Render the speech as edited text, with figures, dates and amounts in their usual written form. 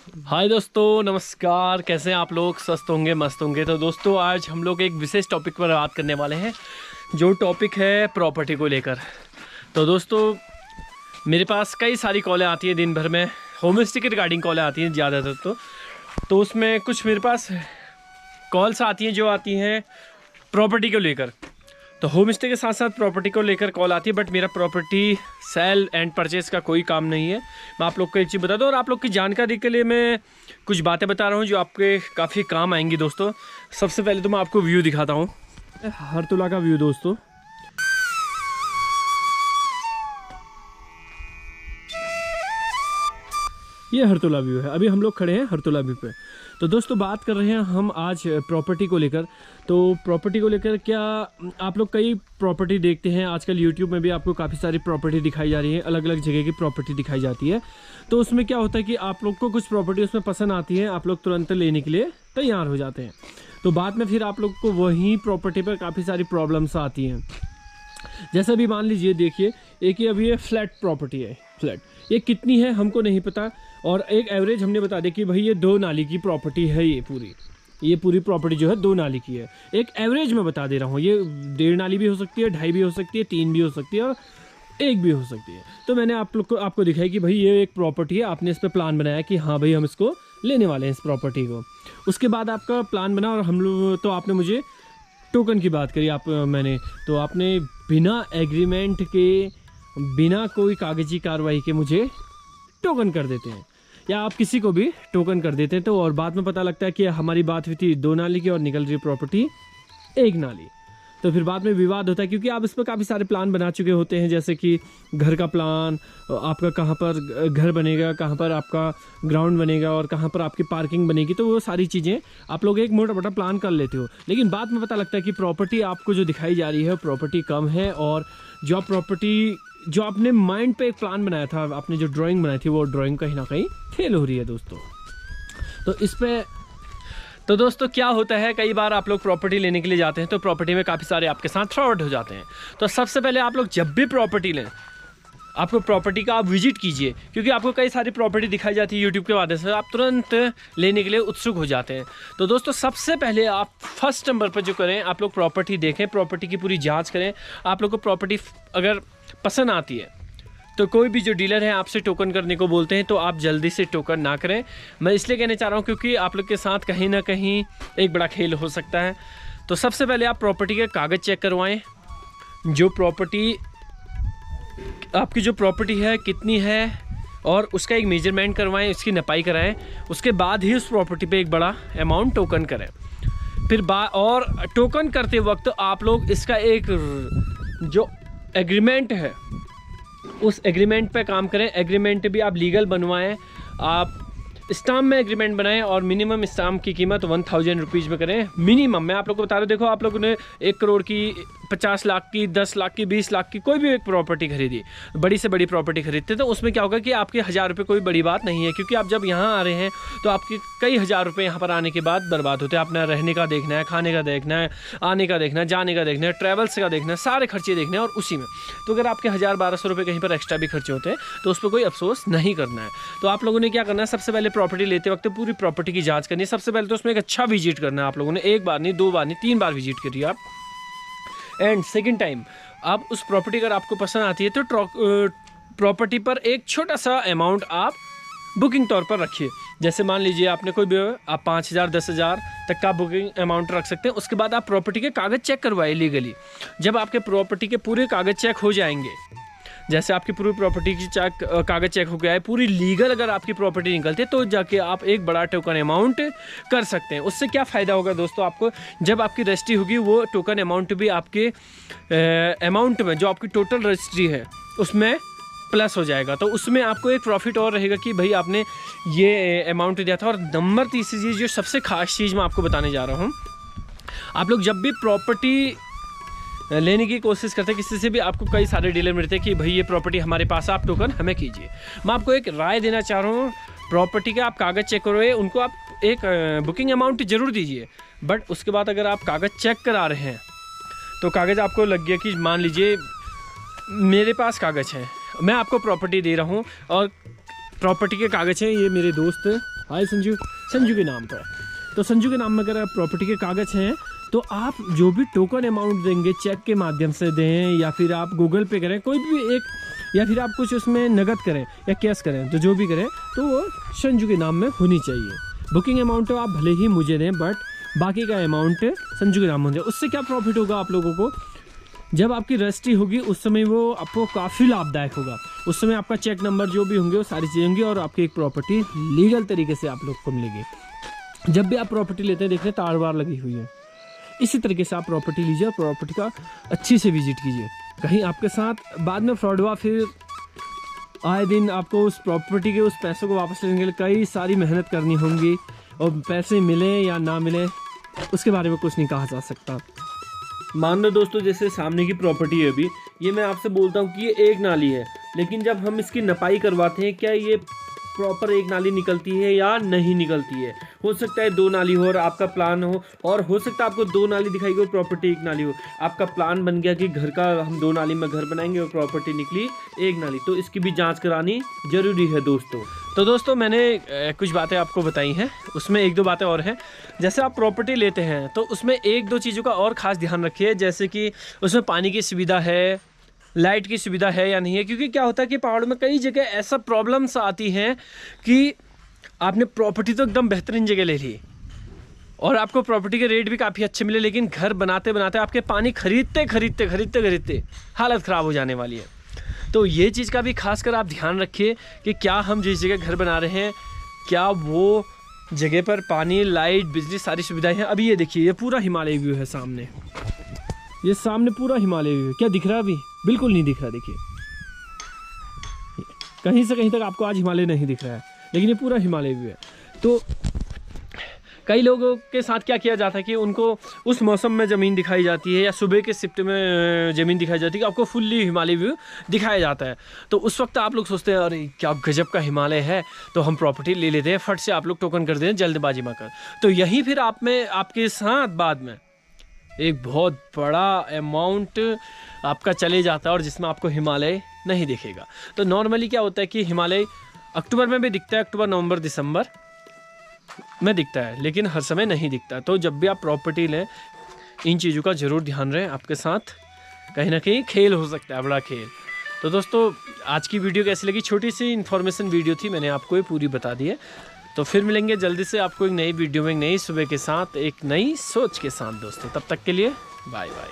हाय दोस्तों, नमस्कार। कैसे हैं आप लोग? स्वस्थ होंगे, मस्त होंगे। तो दोस्तों, आज हम लोग एक विशेष टॉपिक पर बात करने वाले हैं, जो टॉपिक है प्रॉपर्टी को लेकर। तो दोस्तों, मेरे पास कई सारी कॉलें आती हैं दिन भर में, होम स्टे के रिगार्डिंग कॉलें आती हैं ज़्यादातर। तो उसमें कुछ मेरे पास कॉल्स आती हैं जो आती हैं प्रॉपर्टी को लेकर। तो होम स्टे के साथ साथ प्रॉपर्टी को लेकर कॉल आती है, बट मेरा प्रॉपर्टी सेल एंड परचेज़ का कोई काम नहीं है। मैं आप लोग को एक चीज़ बता दूं, और आप लोग की जानकारी के लिए मैं कुछ बातें बता रहा हूं जो आपके काफ़ी काम आएंगी दोस्तों। सबसे पहले तो मैं आपको व्यू दिखाता हूं, हरतुला का व्यू दोस्तों। ये हरतुला व्यू है। अभी हम लोग खड़े हैं हरतुला व्यू पे। तो दोस्तों, बात कर रहे हैं हम आज प्रॉपर्टी को लेकर। तो प्रॉपर्टी को लेकर क्या, आप लोग कई प्रॉपर्टी देखते हैं आजकल यूट्यूब में भी, आपको काफ़ी सारी प्रॉपर्टी दिखाई जा रही है, अलग अलग जगह की प्रॉपर्टी दिखाई जाती है। तो उसमें क्या होता है कि आप लोग को कुछ प्रॉपर्टी उसमें पसंद आती है, आप लोग तुरंत लेने के लिए तैयार हो जाते हैं। तो बाद में फिर आप लोग को वहीं प्रॉपर्टी पर काफ़ी सारी प्रॉब्लम्स आती हैं। जैसे अभी मान लीजिए, देखिए, एक ये अभी ये फ्लैट प्रॉपर्टी है। फ्लैट ये कितनी है हमको नहीं पता, और एक एवरेज हमने बता दिया कि भाई ये 2 नाली की प्रॉपर्टी है। ये पूरी प्रॉपर्टी जो है 2 नाली की है। एक एवरेज में बता दे रहा हूँ, ये 1.5 नाली भी हो सकती है, 2.5 भी हो सकती है, 3 भी हो सकती है, और 1 भी हो सकती है। तो मैंने आप लोग को आपको दिखाया कि भाई ये एक प्रॉपर्टी है, आपने इस पर प्लान बनाया कि हाँ भाई हम इसको लेने वाले हैं, इस प्रॉपर्टी को। उसके बाद आपका प्लान बना, और हम लोग तो आपने मुझे टोकन की बात करी मैंने तो आपने बिना एग्रीमेंट के, बिना कोई कागजी कार्रवाई के मुझे टोकन कर देते हैं, या आप किसी को भी टोकन कर देते हैं। तो और बाद में पता लगता है कि हमारी बात हुई थी 2 नाली की और निकल रही प्रॉपर्टी 1 नाली। तो फिर बाद में विवाद होता है, क्योंकि आप इस पर काफ़ी सारे प्लान बना चुके होते हैं, जैसे कि घर का प्लान, आपका कहाँ पर घर बनेगा, कहाँ पर आपका ग्राउंड बनेगा, और कहाँ पर आपकी पार्किंग बनेगी। तो वो सारी चीज़ें आप लोग एक मोटा मोटा प्लान कर लेते हो। लेकिन बाद में पता लगता है कि प्रॉपर्टी आपको जो दिखाई जा रही है प्रॉपर्टी कम है, और जो प्रॉपर्टी जो आपने माइंड पे एक प्लान बनाया था, आपने जो ड्राइंग बनाई थी, वो ड्राइंग कहीं ना कहीं फेल हो रही है दोस्तों। तो दोस्तों, क्या होता है, कई बार आप लोग प्रॉपर्टी लेने के लिए जाते हैं तो प्रॉपर्टी में काफ़ी सारे आपके साथ फ्रॉड हो जाते हैं। तो सबसे पहले आप लोग जब भी प्रॉपर्टी लें, आपको प्रॉपर्टी का आप विजिट कीजिए, क्योंकि आपको कई सारी प्रॉपर्टी दिखाई जाती है यूट्यूब के माध्यम से, आप तुरंत लेने के लिए उत्सुक हो जाते हैं। तो दोस्तों, सबसे पहले आप फर्स्ट नंबर पर जो करें, आप लोग प्रॉपर्टी देखें, प्रॉपर्टी की पूरी जांच करें। आप लोग को प्रॉपर्टी अगर पसंद आती है तो कोई भी जो डीलर है आपसे टोकन करने को बोलते हैं, तो आप जल्दी से टोकन ना करें। मैं इसलिए कहना चाह रहा हूँ क्योंकि आप लोग के साथ कहीं ना कहीं एक बड़ा खेल हो सकता है। तो सबसे पहले आप प्रॉपर्टी के कागज़ चेक करवाएं, जो प्रॉपर्टी आपकी जो प्रॉपर्टी है कितनी है, और उसका एक मेजरमेंट करवाएं, उसकी नपाई कराएं। उसके बाद ही उस प्रॉपर्टी पे एक बड़ा अमाउंट टोकन करें। फिर और टोकन करते वक्त आप लोग इसका एक जो एग्रीमेंट है, उस एग्रीमेंट पे काम करें। एग्रीमेंट भी आप लीगल बनवाएं, आप स्टाम्प में एग्रीमेंट बनाएं, और मिनिमम स्टाम्प की कीमत 1000 रुपीज़ में करें मिनिमम। मैं आप लोग को बता रहा हूँ, देखो, आप लोगों ने 1 करोड़ की, 50 लाख की, 10 लाख की, 20 लाख की कोई भी एक प्रॉपर्टी खरीदी, बड़ी से बड़ी प्रॉपर्टी खरीदते, तो उसमें क्या होगा कि आपके 1000 रुपये कोई बड़ी बात नहीं है, क्योंकि आप जब यहाँ आ रहे हैं तो आपके कई हज़ार रुपये यहाँ पर आने के बाद बर्बाद होते हैं। अपना रहने का देखना है, खाने का देखना है, आने का देखना है, जाने का देखना है, ट्रैवल्स का देखना है, सारे खर्चे देखने हैं, और उसी में तो अगर आपके 1000-1200 रुपये कहीं पर एक्स्ट्रा भी खर्चे होते हैं तो उस पर कोई अफसोस नहीं करना है। तो आप लोगों ने क्या करना है, सबसे पहले प्रॉपर्टी लेते वक्त पूरी प्रॉपर्टी की जांच करनी है। सबसे पहले तो उसमें एक अच्छा विजिट करना है आप लोगों ने, 1 बार नहीं, 2 बार नहीं, 3 बार विजिट करिए आप। एंड सेकेंड टाइम आप उस प्रॉपर्टी अगर आपको पसंद आती है तो प्रॉपर्टी पर एक छोटा सा अमाउंट आप बुकिंग तौर पर रखिए। जैसे मान लीजिए आपने कोई भी, आप 5000, 10,000 तक का बुकिंग अमाउंट रख सकते हैं। उसके बाद आप प्रॉपर्टी के कागज़ चेक करवाइए लीगली। जब आपके प्रॉपर्टी के पूरे कागज़ चेक हो जाएंगे, जैसे आपकी पूरी प्रॉपर्टी की कागज़ चेक हो गया है, पूरी लीगल अगर आपकी प्रॉपर्टी निकलती है, तो जाके आप एक बड़ा टोकन अमाउंट कर सकते हैं। उससे क्या फ़ायदा होगा दोस्तों, आपको जब आपकी रजिस्ट्री होगी, वो टोकन अमाउंट भी आपके अमाउंट में, जो आपकी टोटल रजिस्ट्री है, उसमें प्लस हो जाएगा। तो उसमें आपको एक प्रॉफिट और रहेगा कि भाई आपने ये अमाउंट दिया था। और नंबर 3 चीज़, जो सबसे खास चीज़ मैं आपको बताने जा रहा हूँ, आप लोग जब भी प्रॉपर्टी लेने की कोशिश करते हैं किसी से भी, आपको कई सारे डीलर मिलते हैं कि भाई ये प्रॉपर्टी हमारे पास, आप टोकन हमें कीजिए। मैं आपको एक राय देना चाह रहा हूँ, प्रॉपर्टी के आप कागज़ चेक करोगे, उनको आप एक बुकिंग अमाउंट ज़रूर दीजिए, बट उसके बाद अगर आप कागज़ चेक करा रहे हैं तो कागज़ आपको लग गया कि मान लीजिए मेरे पास कागज़ है, मैं आपको प्रॉपर्टी दे रहा हूँ और प्रॉपर्टी के कागज़ हैं, ये मेरे दोस्त हाय संजू, संजू के नाम पर। तो संजू के नाम में अगर प्रॉपर्टी के कागज़ हैं तो आप जो भी टोकन अमाउंट देंगे चेक के माध्यम से दें या फिर आप गूगल पे करें, कोई भी एक, या फिर आप कुछ उसमें नकद करें या कैश करें, तो जो भी करें तो वो संजू के नाम में होनी चाहिए। बुकिंग अमाउंट तो आप भले ही मुझे दें बट बाकी का अमाउंट संजू के नाम होना चाहिए। उससे क्या प्रॉफिट होगा आप लोगों को, जब आपकी रजिस्ट्री होगी उस समय वो आपको काफ़ी लाभदायक होगा। उस समय आपका चेक नंबर जो भी होंगे वो सारी चीज़ें होंगी और आपकी एक प्रॉपर्टी लीगल तरीके से आप लोग को मिलेगी। जब भी आप प्रॉपर्टी लेते हैं देखते हैं तार वार लगी हुई है, इसी तरीके से आप प्रॉपर्टी लीजिए और प्रॉपर्टी का अच्छी से विजिट कीजिए। कहीं आपके साथ बाद में फ्रॉड हुआ, फिर आए दिन आपको उस प्रॉपर्टी के उस पैसों को वापस लेने के लिए कई सारी मेहनत करनी होंगी और पैसे मिले या ना मिले उसके बारे में कुछ नहीं कहा जा सकता। मान लो दोस्तों जैसे सामने की प्रॉपर्टी है, अभी ये मैं आपसे बोलता हूँ कि ये एक नाली है, लेकिन जब हम इसकी नपाई करवाते हैं क्या ये प्रॉपर एक नाली निकलती है या नहीं निकलती है। हो सकता है 2 नाली हो और आपका प्लान हो, और हो सकता है आपको 2 नाली दिखाई गई और प्रॉपर्टी 1 नाली हो। आपका प्लान बन गया कि घर का हम 2 नाली में घर बनाएंगे और प्रॉपर्टी निकली 1 नाली, तो इसकी भी जांच करानी जरूरी है दोस्तों। तो दोस्तों मैंने कुछ बातें आपको बताई हैं, उसमें 1-2 बातें और हैं। जैसे आप प्रॉपर्टी लेते हैं तो उसमें 1-2 चीज़ों का और ख़ास ध्यान रखिए, जैसे कि उसमें पानी की सुविधा है, लाइट की सुविधा है या नहीं है। क्योंकि क्या होता है कि पहाड़ों में कई जगह ऐसा प्रॉब्लम्स आती हैं कि आपने प्रॉपर्टी तो एकदम बेहतरीन जगह ले ली और आपको प्रॉपर्टी के रेट भी काफ़ी अच्छे मिले, लेकिन घर बनाते बनाते आपके पानी खरीदते हालत ख़राब हो जाने वाली है। तो ये चीज़ का भी खास कर आप ध्यान रखिए कि क्या हम जिस जगह घर बना रहे हैं क्या वो जगह पर पानी, लाइट, बिजली सारी सुविधाएं हैं। अभी ये देखिए, ये पूरा हिमालय व्यू है सामने, ये सामने पूरा हिमालय व्यू। क्या दिख रहा है अभी? बिल्कुल नहीं दिख रहा। देखिए कहीं से कहीं तक आपको आज हिमालय नहीं दिख रहा है, लेकिन ये पूरा हिमालय व्यू है। तो कई लोगों के साथ क्या किया जाता है कि उनको उस मौसम में ज़मीन दिखाई जाती है या सुबह के शिफ्ट में ज़मीन दिखाई जाती है कि आपको फुल्ली हिमालय व्यू दिखाया जाता है। तो उस वक्त आप लोग सोचते हैं अरे क्या गजब का हिमालय है, तो हम प्रॉपर्टी ले लेते हैं, फट से आप लोग टोकन कर देते हैं जल्दबाजी में कर। तो यही फिर आप में आपके साथ बाद में एक बहुत बड़ा अमाउंट आपका चले जाता है और जिसमें आपको हिमालय नहीं दिखेगा। तो नॉर्मली क्या होता है कि हिमालय अक्टूबर में भी दिखता है, अक्टूबर, नवंबर, दिसंबर में दिखता है, लेकिन हर समय नहीं दिखता। तो जब भी आप प्रॉपर्टी लें इन चीज़ों का ज़रूर ध्यान रहे, आपके साथ कहीं ना कहीं खेल हो सकता है, बड़ा खेल। तो दोस्तों आज की वीडियो कैसी लगी? छोटी सी इन्फॉर्मेशन वीडियो थी, मैंने आपको ये पूरी बता दी है। तो फिर मिलेंगे जल्दी से आपको एक नई वीडियो में, एक नई सुबह के साथ, एक नई सोच के साथ दोस्तों। तब तक के लिए बाय बाय।